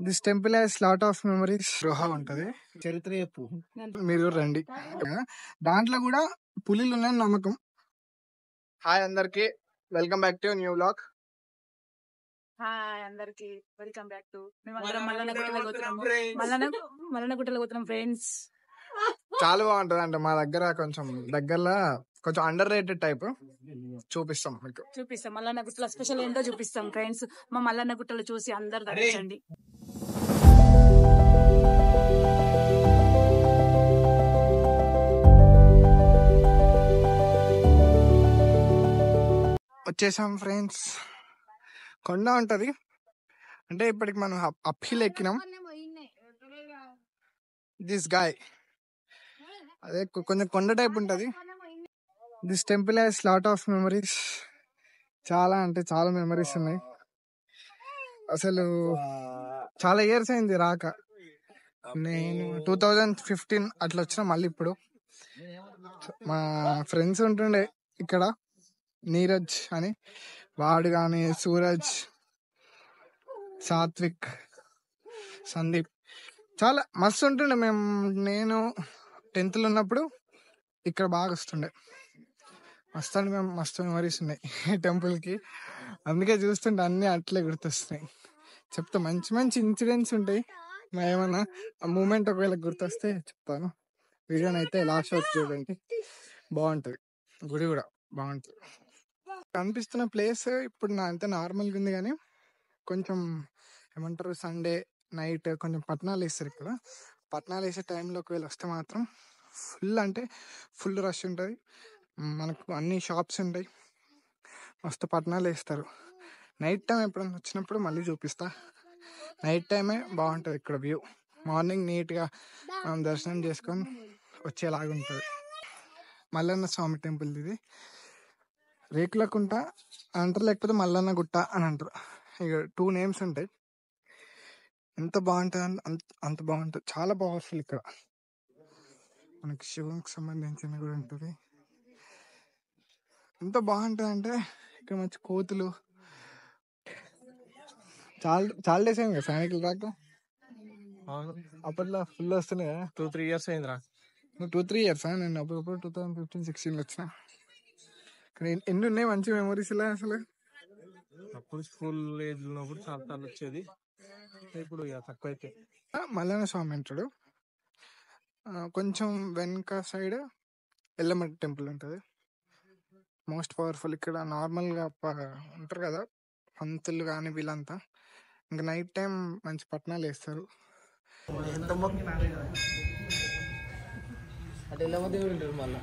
This temple has lot of memories. గృహ ఉంటది, చరిత్ర చెప్పు. మీరు రండి. దాంట్లో కూడా పులిలు ఉన్నాయని నమ్మకం. హాయ్ అందరికి, welcome back to new vlog. Hi అందరికి, వెల్కమ్ బ్యాక్ టు మల్లన్న గుట్టలో పోతున్నాం ఫ్రెండ్స్. చాలా బాగుంటది అంట మా దగ్గర, కొంచెం దగ్గరలో కొంచెం అండర్ రేటెడ్ టైప్. చూపిస్తాం మీకు, చూపిస్తాం మల్లన్న గుట్టలో స్పెషల్ ఏంటో చూపిస్తాం ఫ్రెండ్స్. మా మల్లన్న గుట్టలు చూసి అందరు దర్శించండి. వచ్చేసాం ఫ్రెండ్స్. కొండ ఉంటది అంటే ఇప్పటికి మనం అప్ హిల్ ఎక్కినాం. దిస్ గాయ్ అదే కొంచెం కొండ టైప్ ఉంటది. This temple has lot of memories. చాలా అంటే చాలా మెమరీస్ ఉన్నాయి. అసలు చాలా ఇయర్స్ అయింది రాక. నేను 2015 అట్లా వచ్చిన. మళ్ళీ ఇప్పుడు మా ఫ్రెండ్స్ ఉంటుండే ఇక్కడ, నీరజ్ అని, వాడు కానీ సూరజ్, సాత్విక్, సందీప్, చాలా మస్తు ఉంటుండే. నేను 10th లో ఉన్నప్పుడు ఇక్కడ బాగా వస్తుండే. మస్తు మెమరీస్ ఉన్నాయి ఈ టెంపుల్కి. అందుకే చూస్తుంటే అన్నీ అట్లే గుర్తొస్తున్నాయి. చెప్తా, మంచి మంచి ఇన్సిడెంట్స్ ఉంటాయి. ఏమన్నా ఆ మూమెంట్ ఒకవేళ గుర్తొస్తే చెప్తాను. వీడియోని అయితే లాస్ట్ వరకు చూడండి, బాగుంటుంది. గుడి కూడా బాగుంటుంది. కనిపిస్తున్న ప్లేస్ ఇప్పుడు నా అంత నార్మల్గా ఉంది, కానీ కొంచెం ఏమంటారు, సండే నైట్ కొంచెం పట్నాలు వేస్తారు ఇక్కడ. పట్నాలు వేసే టైంలో ఒకవేళ వస్తే మాత్రం ఫుల్ అంటే ఫుల్ రష్ ఉంటుంది. మనకు అన్ని షాప్స్ ఉంటాయి, మస్తు పట్నాలు వేస్తారు. నైట్ టైం ఎప్పుడైనా వచ్చినప్పుడు మళ్ళీ చూపిస్తా. నైట్ టైమే బాగుంటుంది ఇక్కడ వ్యూ. మార్నింగ్ నీట్గా మనం దర్శనం చేసుకొని వచ్చేలాగా ఉంటుంది. మల్లన్న స్వామి టెంపుల్ ఇది. రేకులకుంట అంటారు, లేకపోతే మల్లన్న గుట్ట అని అంటారు. ఇక 2 నేమ్స్ ఉంటాయి. ఎంత బాగుంటుంది అంత బాగుంటుంది. చాలా పవర్ఫుల్ ఇక్కడ. మనకి శివునికి సంబంధించిన కూడా ఉంటుంది. ఎంత బాగుంటుంది అంటే ఇక్కడ మంచి కోతులు. చాలా డేస్ అయింది కదా సైనికులు రాక. అప్పట్లో ఫుల్ వస్తున్నాయి కదా. 2-3 years అయిందిరా. నువ్వు 2-3 years నేను అప్పుడు 2015-16 వచ్చిన. ఎన్ని ఉన్నాయి మంచి మెమరీస్ ఇలా అసలు. అప్పుడు స్కూల్ ఏజ్ ఉన్నప్పుడు చాలా సార్లు వచ్చేది. ఇప్పుడు ఇక తక్కువ అయితే. మల్లన్న స్వామి అంటాడు. కొంచెం వెనక సైడ్ ఎల్లమ్మ టెంపుల్ ఉంటుంది, మోస్ట్ పవర్ఫుల్. ఇక్కడ నార్మల్గా ఉంటారు కదా పంతులు కానీ వీళ్ళంతా, ఇంకా నైట్ టైం మంచి పట్నాలు వేస్తారు. అంటే ఎల్లమ్మ దేవుడు ఉంటాడు మళ్ళా.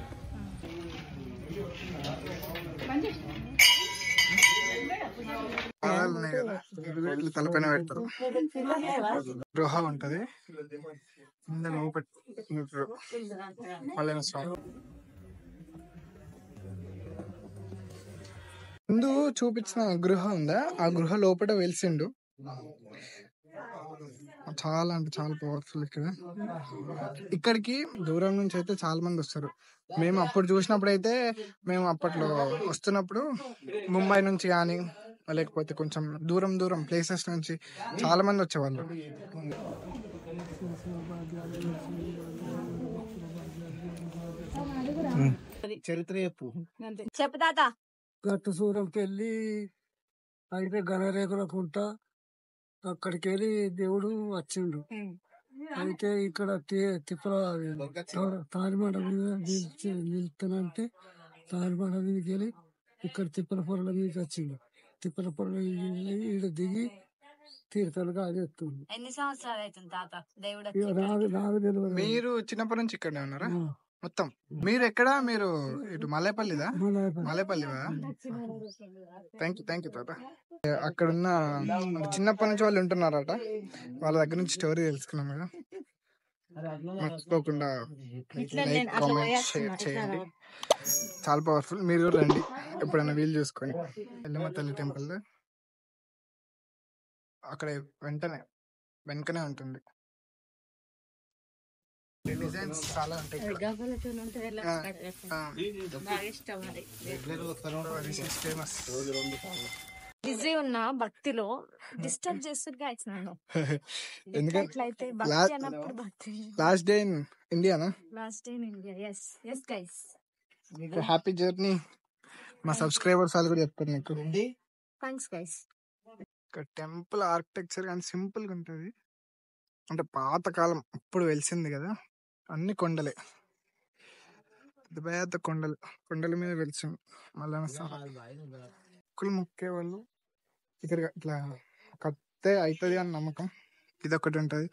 తలపైన పెడతారు. గృహ ఉంటది మల్లన్న స్వామి. ముందు చూపించిన గృహ ఉందా, ఆ గృహ లోపల వెలిసిండు. చాలా అంటే చాలా పవర్ఫుల్. ఇక్కడికి దూరం నుంచి అయితే చాలా మంది వస్తారు. మేము అప్పుడు చూసినప్పుడు అయితే, మేము అప్పట్లో వస్తున్నప్పుడు ముంబై నుంచి కానీ, లేకపోతే కొంచెం దూరం దూరం ప్లేసెస్ నుంచి చాలా మంది వచ్చేవాళ్ళు. చరిత్ర చెప్పు. చెప్పు తాత. గట్టు సూరంకి వెళ్ళి అయితే గణరేకులకుంట అక్కడికి వెళ్ళి దేవుడు వచ్చిండు. అయితే ఇక్కడ తిప్పల తాలిమండ మీద నిలుతానంటే తాలిమండ మీదకి వెళ్ళి ఇక్కడ తిప్పల పొరల మీదకి వచ్చిండు. తిప్పల పొరల ఈడ దిగి తీర్థాలుగా అది ఎత్తుంది. ఎన్ని సంవత్సరాలు అవుతుంది తాత దేవుడు? నాకు తెలియదు. మీరు చిన్నప్పటి నుంచి ఇక్కడనే ఉన్నారా మొత్తం? మీరు ఎక్కడ? మీరు ఇటు మల్లేపల్లిదా? మల్లేపల్లివా? థ్యాంక్ యూ తాత. అక్కడున్న చిన్నప్పటి నుంచి వాళ్ళు ఉంటున్నారట, వాళ్ళ దగ్గర నుంచి స్టోరీ తెలుసుకున్నాం కదా. మర్చిపోకుండా లైక్, కామెంట్, షేర్ చేయండి. చాలా పవర్ఫుల్. మీరు రండి ఎప్పుడైనా వీలు చూసుకొని. ఎల్లమ్మ తల్లి టెంపుల్ అక్కడ వెనకనే ఉంటుంది. డిజైన్స్ చాలా ఉంటాయి. ఫేమస్ బిజీ ఉన్న భక్తిలో డిస్టర్బ్ చేస్తుంది గైస్ నన్ను. ఎందుకంటే ఎట్లయితే భక్తి అన్నప్పుడు భక్తి. లాస్ట్ డే ఇన్ ఇండియానా? Last day in India. Yes guys. Happy journey. మా సబ్స్క్రైబర్స్ వాళ్ళు కూడా చెప్తారు నీకు. Thanks guys. ఇక్కడ టెంపుల్ ఆర్కిటెక్చర్ కానీ సింపుల్ గా ఉంటది. అంటే పాతకాలం అప్పుడు వెలిసింది కదా, అన్ని కొండలే, పెద్ద పెద్ద కొండల మీద వెలిసింది మల్లన్న స్వామి. మొక్కులు మొక్కే వాళ్ళు ఇక్కడ ఇట్లా కత్తే అవుతుంది అని నమ్మకం. ఇదొకటి ఉంటది.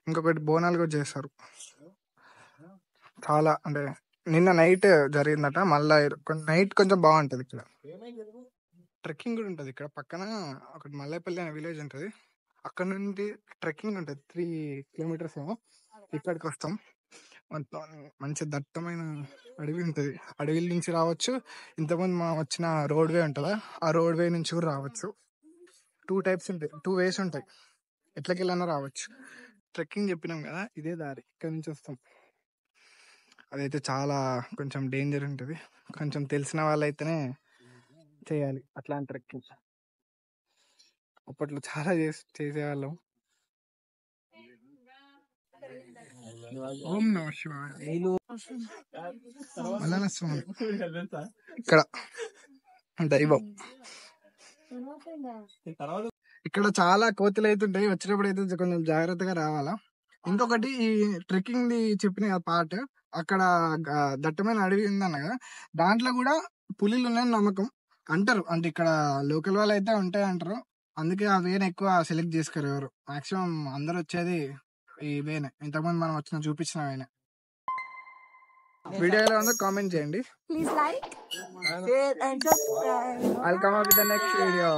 ఇంకొకటి బోనాలు కూడా చేస్తారు. చాలా అంటే నిన్న నైట్ జరిగిందట. మళ్ళా నైట్ కొంచెం బాగుంటది. ఇక్కడ ట్రెక్కింగ్ కూడా ఉంటది. ఇక్కడ పక్కన ఒకటి మల్లేపల్లి అనే విలేజ్ ఉంటది. అక్కడ నుండి ట్రెక్కింగ్ ఉంటది 3 కిలోమీటర్స్ ఏమో. ఇక్కడికి వస్తాం. మొత్తం మంచి దట్టమైన అడవి ఉంటది. అడవిల నుంచి రావచ్చు. ఇంతకుముందు మనం వచ్చిన రోడ్ వే ఉంటుందా, ఆ రోడ్ వే నుంచి కూడా రావచ్చు. 2 టైప్స్ ఉంటాయి, 2 వేస్ ఉంటాయి. ఎట్లకెళ్ళన్నా రావచ్చు. ట్రెక్కింగ్ చెప్పినాం కదా, ఇదే దారి. ఇక్కడ నుంచి వస్తాం. అదైతే చాలా కొంచెం డేంజర్ ఉంటుంది. కొంచెం తెలిసిన వాళ్ళైతేనే చేయాలి అట్లాంటి ట్రెక్కింగ్. అప్పట్లో చాలా చేసేవాళ్ళం. ఓం నమః శివాయ. మల్లన్న స్వామి ఇక్కడ దైవం. ఇక్కడ చాలా కోతులు అయితే ఉంటాయి. వచ్చినప్పుడు అయితే కొంచెం జాగ్రత్తగా రావాలా. ఇంకొకటి ఈ ట్రెక్కింగ్ ది చెప్పిన పార్ట్, అక్కడ దట్టమైన అడవి ఉందన్న కదా, దాంట్లో కూడా పులిలు ఉన్నాయని నమ్మకం అంటారు. అంటే ఇక్కడ లోకల్ వాళ్ళు అయితే ఉంటాయి అంటారు. అందుకే ఆ వేని ఎక్కువ సెలెక్ట్ చేసుకోరు ఎవరు. మాక్సిమం అందరు వచ్చేది ఈ వేనే. ఇంతకుముందు మనం వచ్చిన చూపించిన వేనే. వీడియో ఎలా ఉందో కామెంట్ చేయండి. Please like, share and subscribe. I'll come up with the next video.